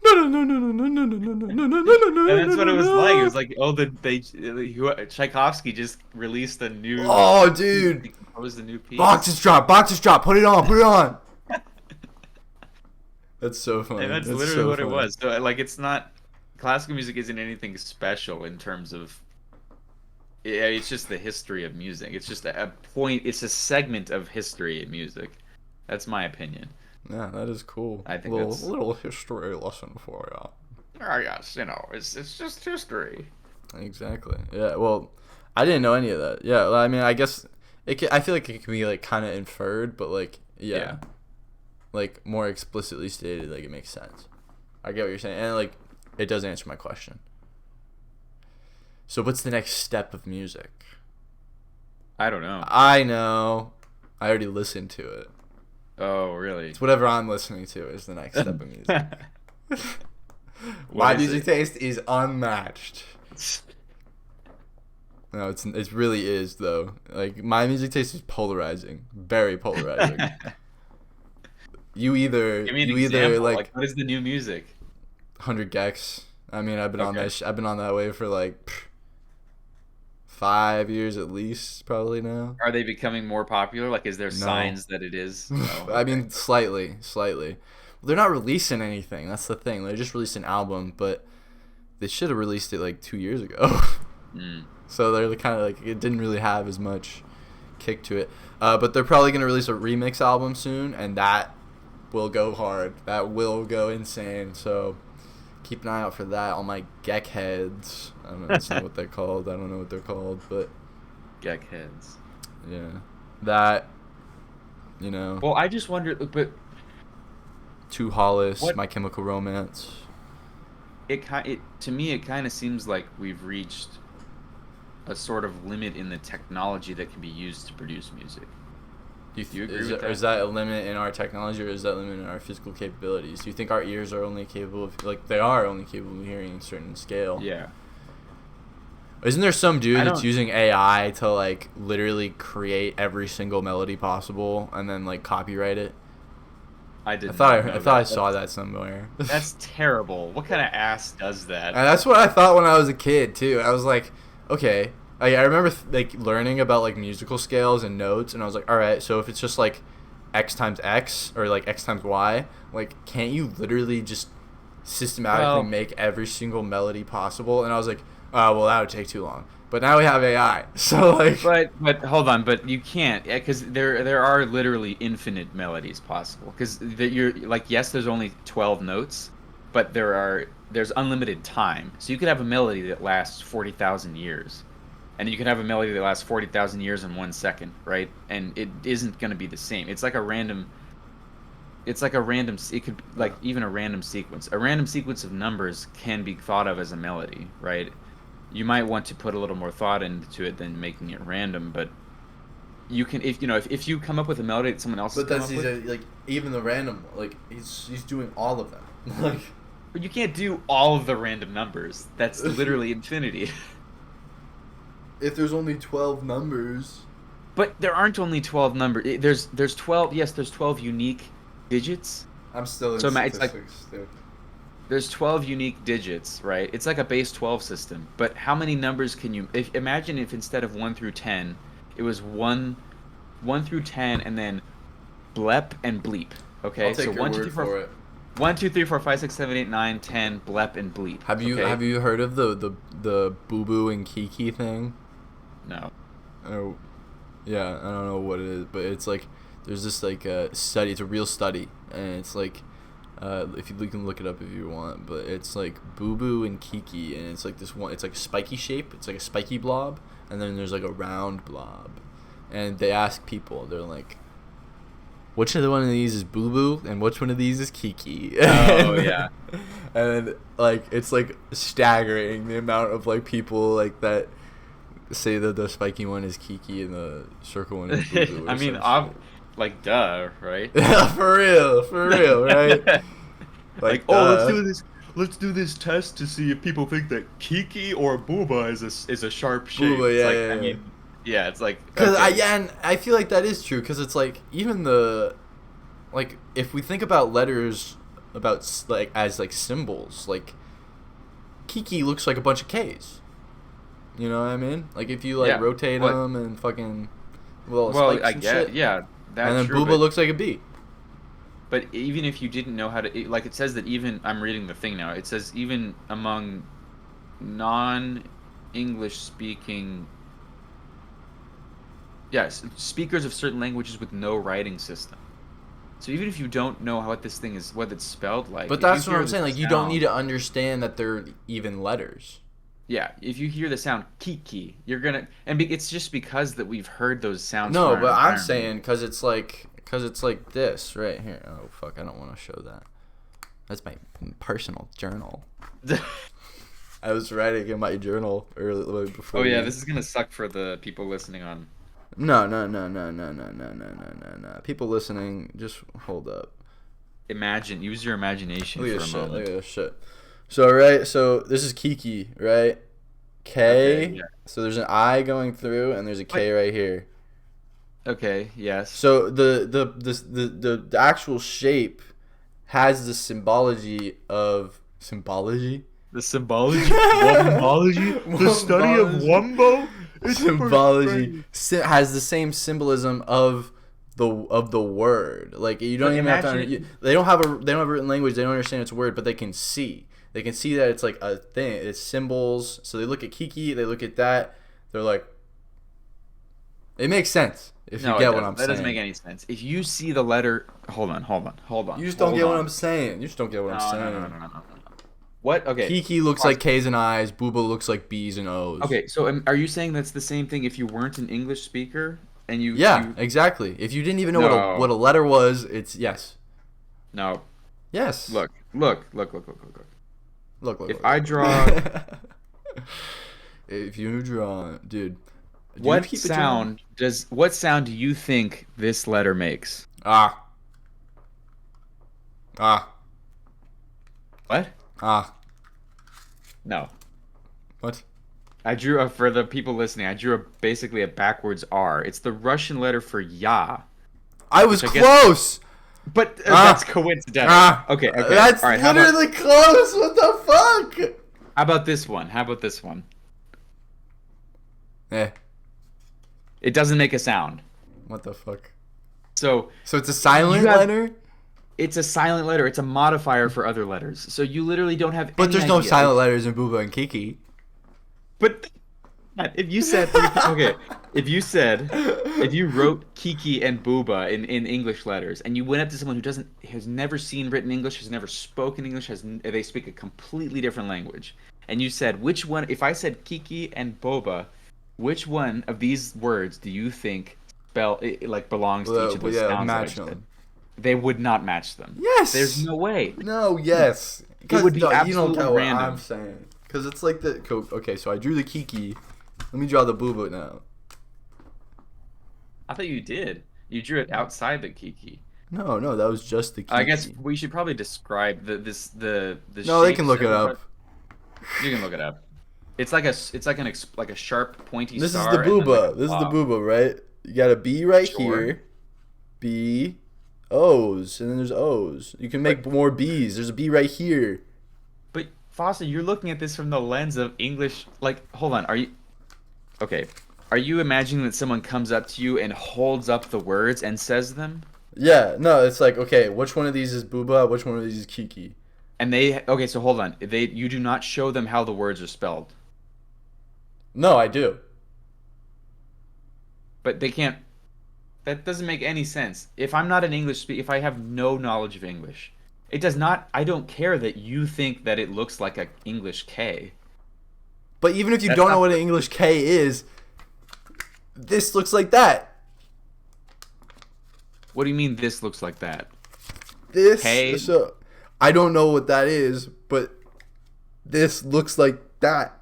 No, no, no, no, no, no, no, no, no, no, no, no,
And
no,
that's
no,
what it
no,
was like. It was
no.
like, oh, Tchaikovsky just released a new,
Oh,
he
dude,
composed a new piece.
boxes drop, boxes drop. Put it on, put it on. That's so
And
funny.
that's
That's
literally
so
what it
funny.
was. So like, it's not classical music isn't anything special in terms of. Yeah, it's just the history of music. It's just a point. It's a segment of history in music. That's my opinion.
Yeah, that is cool.
I think
Little
that's.
little history lesson for you.
Oh yes, it's just history.
Exactly. Yeah. Well, I didn't know any of that. Yeah. Well, I mean, I guess I feel like it can be like kind of inferred, but like, yeah,
Yeah.
like more explicitly stated, like it makes sense. I get what you're saying, and like it does answer my question. So, what's the next step of music?
I don't know.
I know. I already listened to it.
Oh, really?
It's whatever I'm listening to is the next step of music.
What
My
is
music
it?
taste is unmatched. No, it really is though. Like my music taste is polarizing, very polarizing.
Give me an
You either
example. Like,
like
what is the new music?
100 gex. I mean, I've been on
Okay.
I've been on that way for like 5 years at least, probably now.
Are they becoming more popular? Like, is there
No,
signs that it is? Oh,
I
okay.
mean slightly, slightly. They're not releasing anything. That's the thing. They just released an album, but they should have released it like 2 years ago.
Mm.
So they're kind of like it didn't really have as much kick to it. But they're probably gonna release a remix album soon, and that will go hard. That will go insane. So keep an eye out for that. All my Gek heads. I don't know. That's not what they're called. I don't know what they're called, but
Gek heads.
yeah, that you know,
Well, I just wonder, but
Too Hollis,
what
My Chemical Romance.
it to me it kind of seems like we've reached a sort of limit in the technology that can be used to produce music. Do you agree with
Is
that?
that a limit in our technology, or is that a limit in our physical capabilities? Do you think our ears are only capable of like they are only capable of hearing a certain scale?
Yeah.
Isn't there some
I
dude that's
don't.
using AI to like literally create every single melody possible and then like copyright it?
I did not
I
know
thought I
that.
saw that somewhere. And
That's terrible. What kind of ass does that?
that's what I thought when I was a kid too. I was like, okay. I remember like learning about like musical scales and notes, and I was like, all right. So if it's just like x times x or like x times y, like can't you literally just systematically
Well,
make every single melody possible? And I was like, oh well, that would take too long. But now we have AI, so like,
but hold on, but you can't because there are literally infinite melodies possible because you're like yes, there's only 12 notes, but there's unlimited time. So you could have a melody that lasts 40,000 years, and you can have a melody that lasts 40,000 years in 1 second, right? And it isn't going to be the same. It's like a random. It's like a random. It could like even a random sequence. A random sequence of numbers can be thought of as a melody, right? You might want to put a little more thought into it than making it random, but you can if if you come up with a melody that someone else has
but
come
that's
up with,
like even the random like he's doing all of them. Like
but you can't do all of the random numbers. That's literally infinity.
if there's only 12 numbers.
But there aren't only 12 numbers. There's 12. Yes, there's 12 unique digits.
I'm still in
So it's like
statistics, dude.
there's 12 unique digits, right? It's like a base 12 system. But how many numbers can you imagine if instead of 1 through 10, it was 1 through 10 and then blep, and bleep.
I'll
Okay, so
take your
one, two,
word
three, four,
for it.
1, 2, 3, 4, 5, 6, 7, 8, 9, 10, blep, and bleep. Okay?
Have you heard of the Boo Boo and Kiki thing?
No.
Oh, yeah, I don't know what it is, but it's like there's this like study. It's a real study, and it's like if you can look it up if you want, but it's like Boo Boo and Kiki, and it's like this one. It's like a spiky shape. It's like a spiky blob, and then there's like a round blob, and they ask people. They're like, which of the one of these is Boo Boo and which one of these is Kiki?
Oh, yeah.
And like it's like staggering the amount of like people like that say that the spiky one is Kiki and the circle one is Boo Boo.
I mean, like, duh, right?
Yeah, for real, right?
Like, oh, let's do this test to see if people think that Kiki or Booba is a sharp shape.
Booba,
It's
yeah,
like,
yeah,
I
yeah.
mean, yeah, it's like,
Because
okay.
and I feel like that is true. Because it's like even like if we think about letters like as like symbols, like Kiki looks like a bunch of K's. You know what I mean? Like if you like
Yeah,
rotate
but-
them and fucking well,
Well,
spikes
I
and
get,
shit.
yeah, that's
And then
true.
Booba looks like a B.
But even if you didn't know how to, like, it says that even, I'm reading the thing now, it says even among non-English speaking, yes, speakers of certain languages with no writing system. So even if you don't know what this thing is, what it's spelled like.
But
if
that's
you
what
hear
I'm saying.
the
Like you don't
sound-
need to understand that they're even letters.
Yeah, if you hear the sound kiki, you're gonna, and it's just because that we've heard those sounds.
No,
from our
but I'm
environment.
saying because it's like this right here. Oh fuck, I don't want to show that. That's my personal journal. I was writing in my journal earlier before.
Oh yeah, this is gonna suck for the people listening on.
No. People listening, just hold up.
Use your imagination
Look
for
at
a
this shit.
moment.
Look at this shit. So right, so this is Kiki, right? K.
Okay, yeah.
So there's an I going through, and there's a K right here.
Okay, yes.
So the actual shape has the symbology of symbology.
The symbology, Wombology, the study of Wumbo.
Symbology has the same symbolism of the word. Like you don't
But
even have to.
imagine-
They don't have a written language. They don't understand its word, but they can see. They can see that it's like a thing. It's symbols. So they look at Kiki. They look at that. They're like, it makes sense if you get what I'm saying.
That doesn't make any sense. If you see the letter, hold on.
You just don't get what I'm saying. You just don't get what I'm
No,
saying.
no. What? Okay.
Kiki looks like K's and I's. Booba looks like B's and O's.
Okay, so are you saying that's the same thing if you weren't an English speaker and you?
Yeah, exactly. If you didn't even know
No.
what a letter was, it's yes.
No.
Yes.
Look.
Look.
If I draw,
If you draw, dude. do you
what
keep a journal?
sound do you think this letter makes?
Ah.
What? No.
What?
I drew for the people listening. I drew basically a backwards R. It's the Russian letter for ya.
I was
Which I guess-
close.
But that's coincidental. Okay.
That's
All right.
literally close. What the fuck?
How about this one?
Eh.
It doesn't make a sound.
What the fuck?
So
So it's a silent
You have-
letter?
it's a silent letter. It's a modifier for other letters. So you literally don't have.
But
any
there's no
idea.
silent letters in Booba and Kiki.
But if you said okay, if you wrote Kiki and Booba in English letters, and you went up to someone who has never seen written English, has never spoken English, they speak a completely different language, and you said which one? If I said Kiki and Boba, which one of these words do you think belongs to each of those sounds?
match
that I said?
them.
They would not match them.
Yes.
There's no way.
No, yes.
It would be
you don't
absolutely
get what
random.
I'm saying. Because it's like the... Okay, so I drew the Kiki. Let me draw the Booba now.
I thought you did. You drew it outside the Kiki.
No, that was just the Kiki.
I guess we should probably describe the
No, they
shapes
can look it
of-
up.
You can look it up. It's like a sharp pointy
This is
star.
the
and then
Booba.
like a
This is the
blob.
Booba, right? You got a B right
Sure.
here. B. O's. And then there's O's. You can make more B's. There's a B right here.
But Foster, you're looking at this from the lens of English. Like, hold on. Are you imagining that someone comes up to you and holds up the words and says them?
Yeah, no, it's like, okay, which one of these is Booba? Which one of these is Kiki?
And they okay, so hold on. You do not show them how the words are spelled,
No, I do.
but they can't. That doesn't make any sense. If I'm not an English speaker, if I have no knowledge of English, it does not. I don't care that you think that it looks like a English K.
But even if you
That's
don't know
not.
what an English K is, this looks like that.
What do you mean this looks like that? K?
So I don't know what that is, but this looks like that.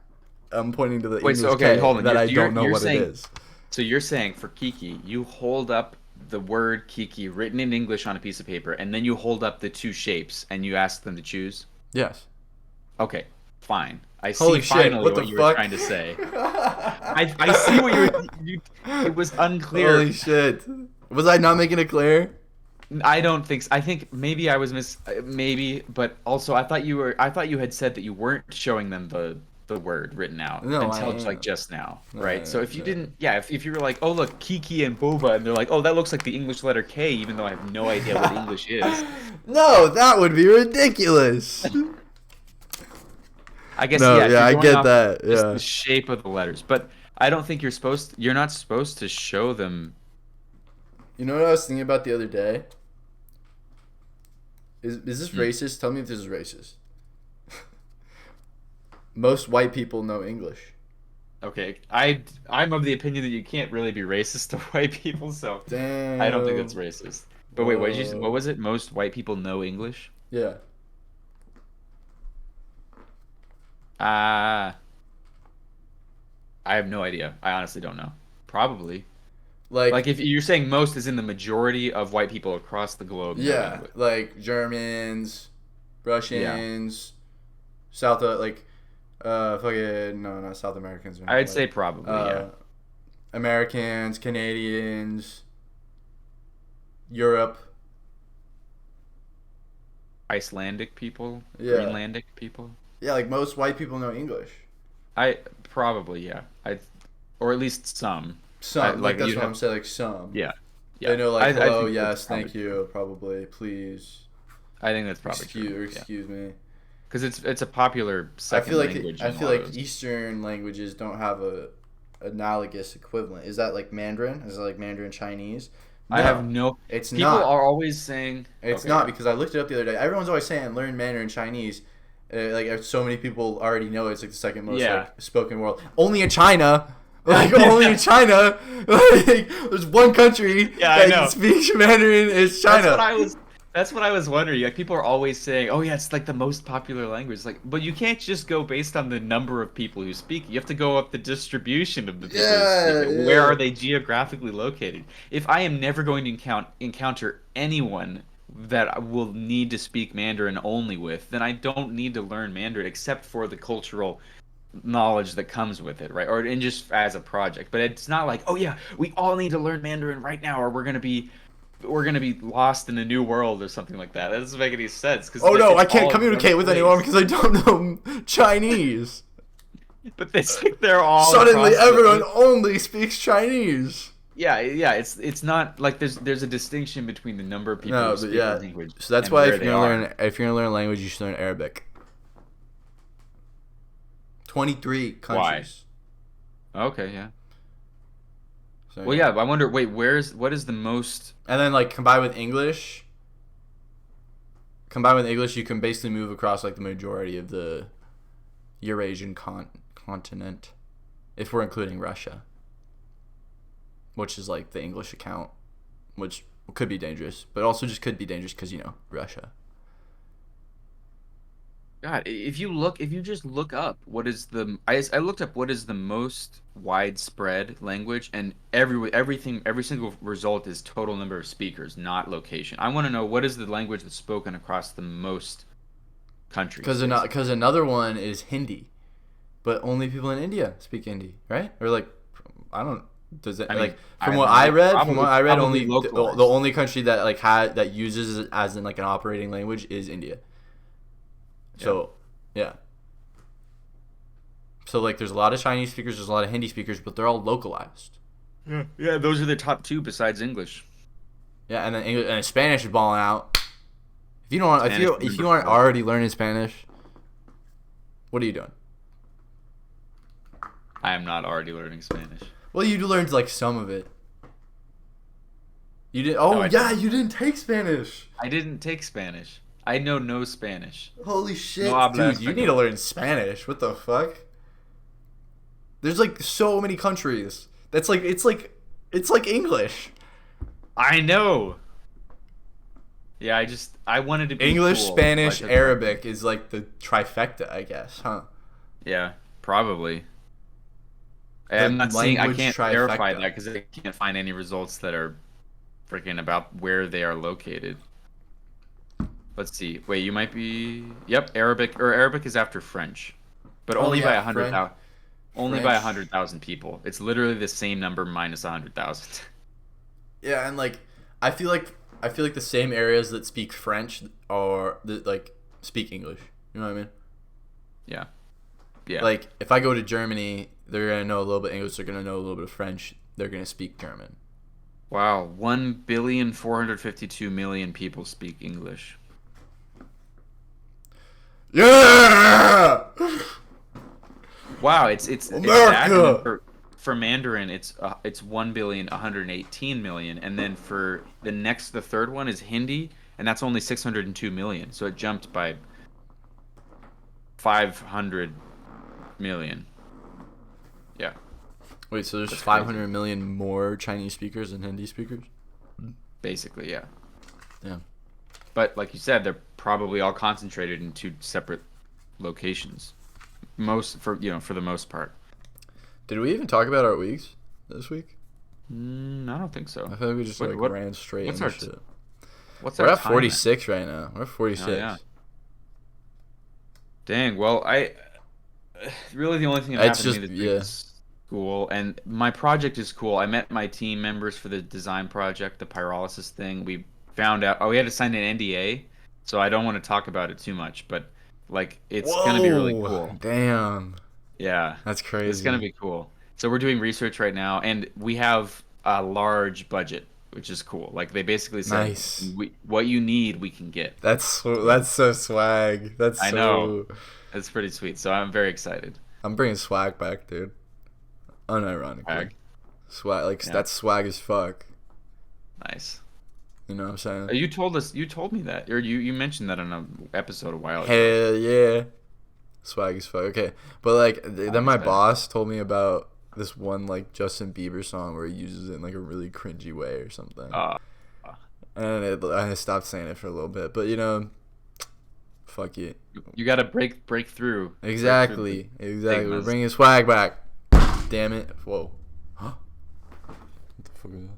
I'm pointing to the
Wait, so
English
okay,
K
hold on.
that I don't know
You're
what it
saying
is.
so you're saying for Kiki, you hold up the word Kiki written in English on a piece of paper, and then you hold up the two shapes and you ask them to choose?
Yes.
Okay, fine. I see
Holy shit!
finally
What the
what you were
fuck?
trying to say. I see what you it was unclear.
Holy shit! Was I not making it clear?
I don't think so. I think maybe I was maybe, but also I thought you had said that you weren't showing them the word written out
No, I
until like
am.
just now, right? So
No,
if you
no.
didn't, yeah, if you were like, "Oh, look, Kiki and Boba," and they're like, "Oh, that looks like the English letter K," even though I have no idea what English is.
No, that would be ridiculous.
I guess
No,
yeah, if
yeah,
you're
I
going
get
off of
that.
just the
Yeah.
shape of the letters, but I don't think you're not supposed to show them.
You know what I was thinking about the other day? Is this
Hmm.
racist? Tell me if this is racist. Most white people know English.
Okay, I'm of the opinion that you can't really be racist to white people, so I don't think that's
Damn.
racist. But wait, what
Whoa.
was it? Most white people know English?
Yeah.
Ah, I have no idea. I honestly don't know. Probably. Like
Like,
if you're saying most is in the majority of white people across the globe know
yeah,
English.
like Germans,
Yeah.
Russians, like, fucking, no, not South Americans are not
I'd
white.
say probably, yeah.
Uh, Americans, Canadians, Europe.
Icelandic people,
Yeah.
Greenlandic people.
Yeah, like most white people know English.
I probably, yeah. I or at least some. I
Some, like
like
that's
you'd
what I'm
have
saying, like some.
yeah.
They
Yeah.
know like
I
hello,
think that's
yes,
probably
thank
true.
you, probably, please,
I think that's probably true. Yeah.
excuse me.
Because it's a popular second language
I
in a
feel
lot of
like
those.
Eastern languages don't have a analogous equivalent. Is that like Mandarin? Is it like Mandarin Chinese?
I have
No,
no.
it's
People
not.
are always saying,
It's
okay,
not because I looked it up the other day. Everyone's always saying learn Mandarin Chinese. Like so many people already know it's like the second most
yeah,
like spoken world. Only in China. Like only in China. Like there's one country
yeah, I
that
know.
speaks Mandarin. It's
That's what
China.
I was. That's what I was wondering. Like people are always saying, "Oh yeah, it's like the most popular language." Like, but you can't just go based on the number of people who speak. You have to go up the distribution of the people who speak
Yeah,
it. Where
yeah.
are they geographically located? If I am never going to encounter anyone that I will need to speak Mandarin only with, then I don't need to learn Mandarin except for the cultural knowledge that comes with it, right? Or and just as a project. But it's not like, oh yeah, we all need to learn Mandarin right now, or we're gonna be lost in a new world or something like that. That doesn't make any sense because
Oh no,
it's
I can't
all in one
communicate with anyone
place.
because I don't know Chinese.
But it's like they're all
Suddenly,
across
everyone
the.
only speaks Chinese.
Yeah, yeah. It's not like there's a distinction between the number of people who
No, but
speak the
yeah.
language
So that's
and
why
where they are.
if you're gonna learn a language, you should learn Arabic. 23
Why?
countries.
Okay, yeah.
So
Well,
yeah.
yeah. I wonder. Wait, what is the most?
And then like combined with English, you can basically move across like the majority of the Eurasian continent, if we're including Russia, which is like the English account, which could be dangerous, but also just could be dangerous because Russia.
God, if you just look up what is I looked up what is the most widespread language, and every single result is total number of speakers, not location. I want to know what is the language that's spoken across the most countries, basically.
Because another one is Hindi, but only people in India speak Hindi, right? Or like, I don't. Does it
I mean,
like
I have no idea.
From what
Probably
I read,
probably
only the
localized.
only country that like that uses it as in like an operating language is India.
Yeah.
So, yeah. So like, there's a lot of Chinese speakers, there's a lot of Hindi speakers, but they're all localized.
Yeah, yeah, those are the top two besides English.
Yeah, and then English and Spanish is balling out. If you don't want,
Spanish
if
number
you aren't
4.
already learning Spanish, what are you doing?
I am not already learning Spanish.
Well, you learned like some of it. You did.
No,
Oh
I
yeah,
didn't.
you didn't take Spanish.
I didn't take Spanish. I know no Spanish.
Holy
No
shit,
habla
dude! You need to
español.
learn Spanish. What the fuck? There's like so many countries. That's like it's like English.
I know. Yeah, I wanted to be
English,
cool, so I
Spanish,
took
Arabic is like the trifecta, I guess, huh?
Yeah, probably.
The
I'm not saying I
language
can't verify
trifecta.
that because I can't find any results that are freaking about where they are located. Let's see. Wait, you might be. Yep, Arabic is after French, but
Oh
only by
yeah,
100,000. Only by
French.
100,000 people. It's literally the same number minus 100,000.
Yeah, and like I feel like the same areas that speak French are that like speak English. You know what I mean?
Yeah, yeah.
Like if I go to Germany, they're gonna know a little bit English. They're gonna know a little bit of French. They're gonna speak German.
Wow, 1,452,000,000 people speak English.
Yeah,
Wow, it's that, and then
America.
for Mandarin, it's 1,118,000,000, and then for the third one is Hindi, and that's only 602,000,000. So it jumped by 500,000,000. Yeah,
Wait, so there's
that's crazy.
500 million more Chinese speakers than Hindi speakers?
Basically, yeah.
Yeah.
But like you said, they're probably all concentrated in two separate locations. For the most part.
Did we even talk about our weeks this week?
I don't think so.
I feel like we just
What
like
what
ran straight
what's
into
our
shit.
what's
We're
our
at
time at?
46 right now. We're at 46.
Oh yeah. Dang. Well, I really the only thing that
It's
happened to
just
me this week
yeah.
was school, and my project is cool. I met my team members for the design project, the pyrolysis thing. We found out we had to sign an NDA, so I don't want to talk about it too much, but like it's gonna be really
Whoa!
cool.
Damn,
Yeah,
that's
it's gonna
crazy.
be cool. So we're doing research right now, and we have a large budget, which is cool. Like they basically said,
Nice.
what you need, we can get.
That's so swag. That's
I know.
so.
It's pretty sweet. So I'm very excited.
I'm bringing swag back, dude. Unironically,
Ag.
swag like
Yeah,
that's swag as fuck.
nice.
You know what I'm saying?
You told me that, or you mentioned that on an episode a while ago.
Hell yeah. Swag as fuck. Okay, but like
I'm
then my
excited.
boss told me about this one like Justin Bieber song where he uses it in like a really cringy way or something,
Uh,
and I stopped saying it for a little bit. But you know, fuck it.
you got to break through the
Exactly. Exactly. We're
stigmas.
bringing swag back. Damn it. Whoa. Huh? What the fuck is that?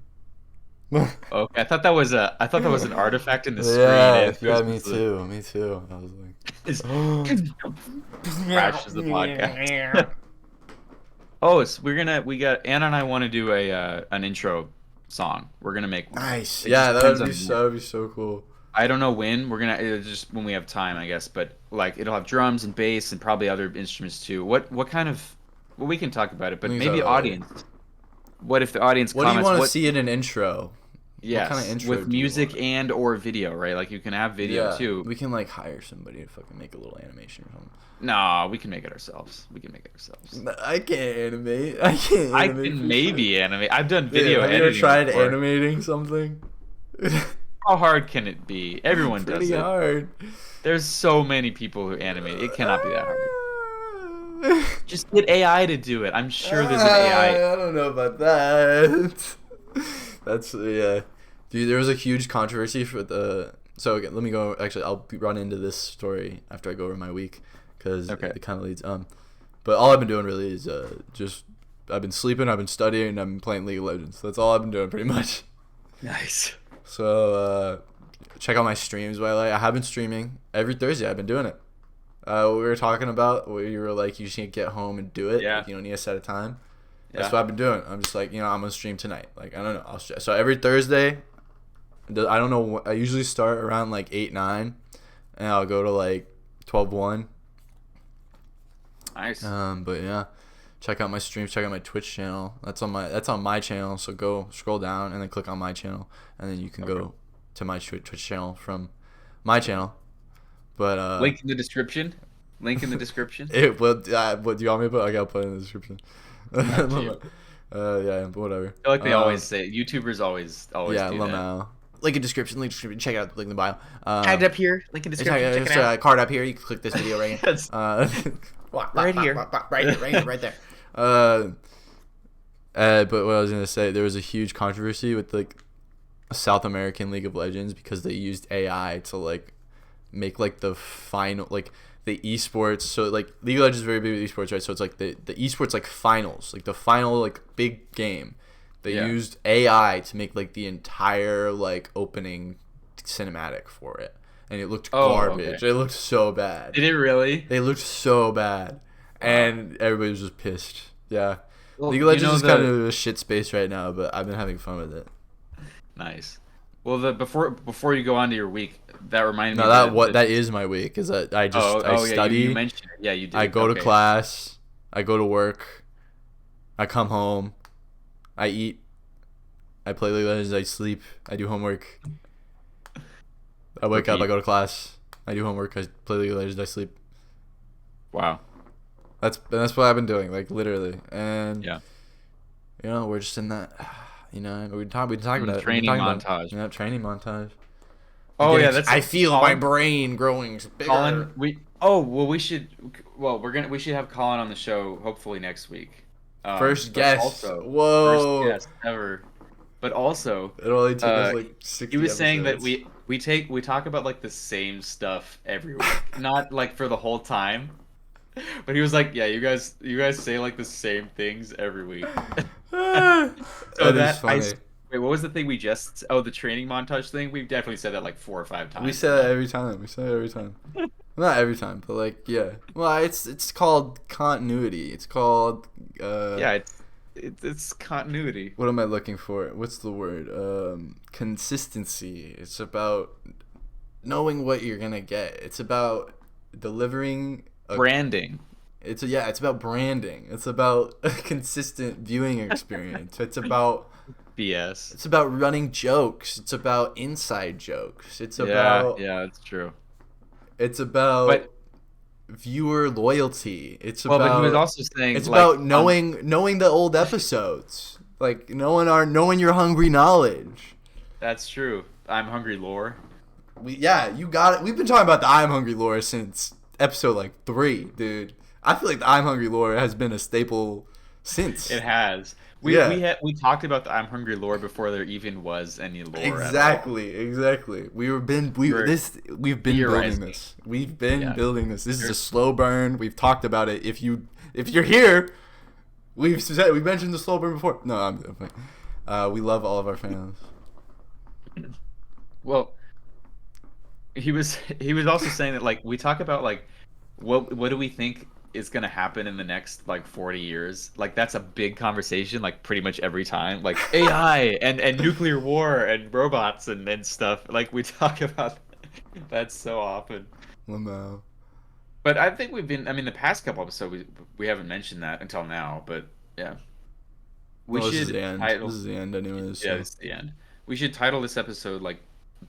Okay, I thought that was an artifact in the screen.
Yeah.
It
Yeah.
was
Me
just a-
too. Me too. I was
it's-
like.
crashes the podcast. Oh, it's we got Anna and I want to do a an intro song. We're gonna make one.
Nice.
It
Yeah,
just depends on
that would be so cool.
I don't know when we're gonna it's just when we have time, I guess. But like it'll have drums and bass and probably other instruments too. What kind of well we can talk about it, but
We can talk
maybe
about it later.
audience. What if the audience
What do you
comments
want to
what
see in an intro? What kind of
yes
intro
with
do you
music
want?
and or video, right? Like you can have video
Yeah,
too.
we can like hire somebody to fucking make a little animation or something.
No, we can make it ourselves. We can make it ourselves.
I can't animate. I can't
I
animate.
can
for
maybe animate. I've done
shit.
video
Have you ever
editing
tried
before.
animating something?
How hard can it be? Everyone does
Pretty
it.
hard.
There's so many people who animate. It cannot be that hard. Just get AI to do it. I'm sure there's an AI.
I don't know about that. That's yeah, dude. There was a huge controversy for the. So okay, let me go. Actually, run into this story after I go over my week because
Okay.
it kind of leads. But all I've been doing really is just I've been sleeping, I've been studying, and I've been playing League of Legends. That's all I've been doing pretty much.
Nice.
So check out my streams. By the way, I have been streaming every Thursday. I've been doing it. What we were talking about, where you were like, you just need to get home and do it.
Yeah.
Like, you don't need to set a time. That's
Yeah.
what I've been doing. I'm just like, I'm gonna stream tonight. Like, I don't know. So every Thursday, I don't know. I usually start around like 8-9, and I'll go to like 12-1.
Nice.
But yeah, check out my streams, check out my Twitch channel. That's on my channel. So go scroll down and then click on my channel, and then you can go to my Twitch channel from my channel. But
Link in the description. Link in the description.
what do you want me to put? I gotta put it in the description.
Up to you.
Yeah, but whatever.
I feel like they always say YouTubers always
yeah,
do
Lamau. Link in description. Check it out. Link in the bio.
Tagged up here. Link in description. Check it out.
Card up here. You can click this video right here.
Right here.
Right there. But what I was gonna say, there was a huge controversy with like South American League of Legends because they used AI to like make like the final like the esports. So like League of Legends is very big with esports, right? So it's like the esports like finals, like the final like big game. They used AI to make like the entire like opening cinematic for it, and it looked garbage.
Okay.
It looked so bad.
Did it really?
They looked so bad, and everybody was just pissed. Yeah,
Well,
League of Legends is kind of a shit space right now, but I've been having fun with it.
Nice. Well, before you go on to your week, that reminded me.
No, that is my week. Is that I study.
Yeah, you mentioned it. Yeah, you did.
I go to class. I go to work. I come home. I eat. I play League of Legends. I sleep. I do homework. I wake up. I go to class. I do homework. I play League of Legends. I sleep.
Wow.
That's what I've been doing, like literally. And
yeah,
we're just in that. We talk about
training montage.
Yeah, training montage.
Oh yeah, that's.
I feel my brain growing bigger.
Colin, we should have Colin on the show hopefully next week.
First guest.
Also,
whoa.
First guest ever. But also,
it only took us like 60
he was
episodes.
saying that we talk about like the same stuff every week, not like for the whole time. But he was like, "Yeah, you guys say like the same things every week."
That is funny.
Wait, what was the thing we just? Oh, the training montage thing. We've definitely said that like 4 or 5 times.
We say that every time. Not every time, but like yeah. Well, it's called continuity. It's called.
Yeah, it's continuity.
What am I looking for? What's the word? Consistency. It's about knowing what you're gonna get. It's about delivering.
Branding.
It's about branding. It's about a consistent viewing experience. It's about
BS.
It's about running jokes. It's about inside jokes. It's about
it's true.
It's about viewer loyalty. It's about.
But he was also saying
it's about knowing the old episodes, like knowing your hungry knowledge.
That's true. I'm hungry lore.
You got it. We've been talking about the I'm hungry lore since episode like 3, dude. I feel like the I'm hungry lore has been a staple since.
It has. We talked about the I'm hungry lore before there even was any lore.
Exactly. We've been building this. We've been building this. This is a slow burn. We've talked about it. If you're here, we mentioned the slow burn before. No, I'm we love all of our fans.
Well, he was also saying that like we talk about like what do we think is going to happen in the next like 40 years. Like that's a big conversation like pretty much every time, like AI and nuclear war and robots and stuff. Like we talk about that so often.
Lamau.
But I think the past couple episodes we haven't mentioned that until now, but yeah.
This is the end. This is the end anyways.
Yeah, this is the end. We should title this episode like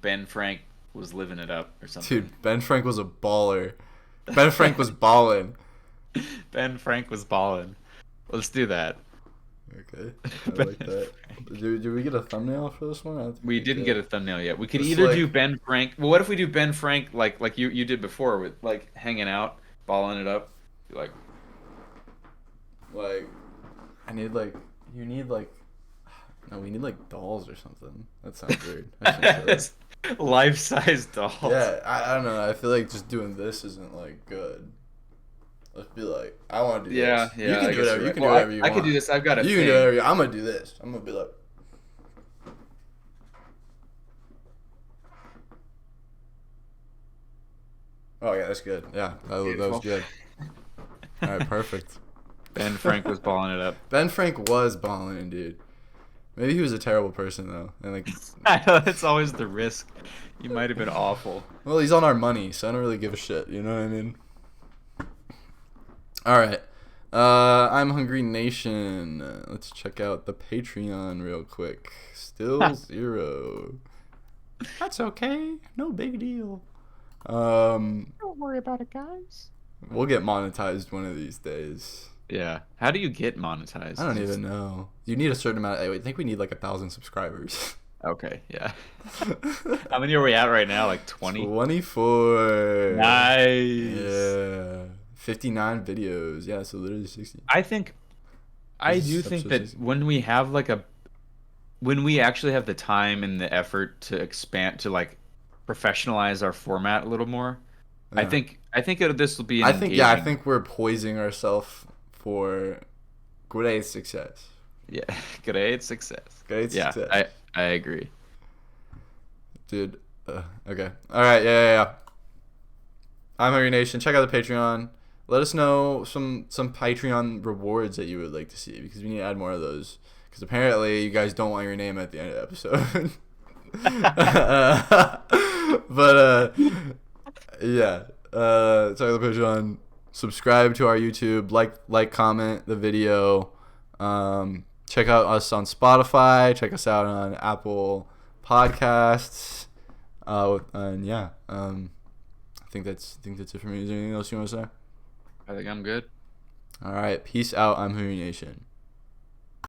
Ben Frank was living it up or something.
Dude, Ben Frank was a baller. Ben Frank was ballin'.
Ben Frank was ballin'. Let's do that.
Okay, I like that. Did we get a thumbnail for this one?
We didn't get a thumbnail yet. We could either do Ben Frank. Well, what if we do Ben Frank like you did before with like hanging out, balling it up, like
I need like you need like no, we need like dolls or something. That sounds weird.
Life-size dolls.
Yeah, I don't know. I feel like just doing this isn't like good. Let's be like, I want to do this.
Yeah.
You can do whatever. You can do
whatever
you
want.
want.
I can do this. I've got a.
You can do whatever. I'm gonna do this. I'm gonna be like. Oh yeah, that's good. Yeah, that was good. All right, perfect.
Ben Frank was balling it up.
Ben Frank was balling, dude. Maybe he was a terrible person though, and like.
I know that's always the risk. He might have been awful.
Well, he's on our money, so I don't really give a shit. You know what I mean? All right, I'm Hungry Nation. Let's check out the Patreon real quick. Still 0. That's okay. No big deal.
Don't worry about it, guys.
We'll get monetized one of these days.
Yeah. How do you get
I
monetized?
don't even know. You need a certain amount. I think we need like 1,000 subscribers.
Okay, yeah. How many are we at right now? Like 20?
24.
Nice.
Yeah. 59 videos. Yeah, so literally 60.
I think I
This
do
is
think
episode
that
60.
when we have like a when we actually have the time and the effort to expand to like professionalize our format a little more,
Yeah.
this will be an
I
engaging.
think we're poising ourselves for great success.
Yeah, great success.
Great
Yeah,
success.
I agree.
Dude. Okay. All right. Yeah. I'm Hungry Nation. Check out the Patreon. Let us know some Patreon rewards that you would like to see because we need to add more of those. Because apparently you guys don't want your name at the end of the episode. But yeah. Check out the Patreon. Subscribe to our YouTube. Like, comment the video. Check out us on Spotify. Check us out on Apple Podcasts. And yeah. I think that's it for me. Is there anything else you want to say?
I think I'm good.
All right. Peace out. I'm Hooey Nation.